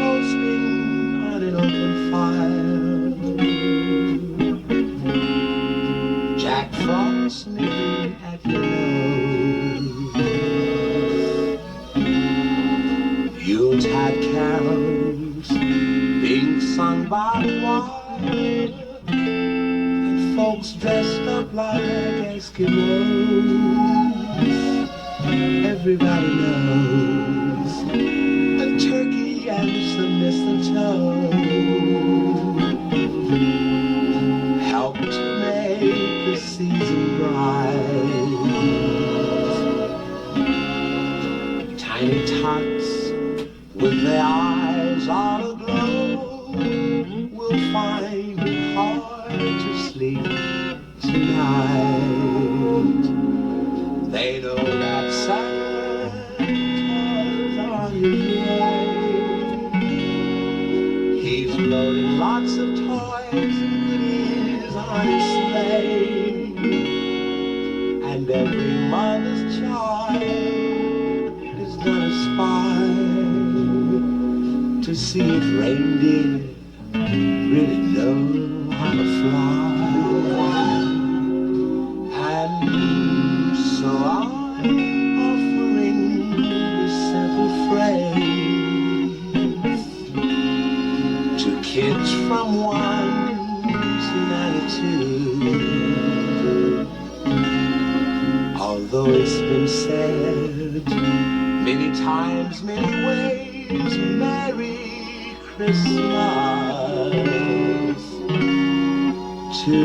roasting on an open fire, Jack Frost nipping at your nose, Yuletide carols being sung by the choir, and folks dressed up like Eskimos. Everybody knows a turkey and some mistletoe help to make the season bright. Tiny tots with their eyes all aglow will find it hard to sleep tonight. They know that Santa's on his way. He's loading lots of toys and goodies on his sleigh, and every mother's child is gonna spy to see if reindeer really know how to fly. And so I'm offering this simple phrase to kids from 1 to 92. Although it's been said many times, many ways, Merry Christmas to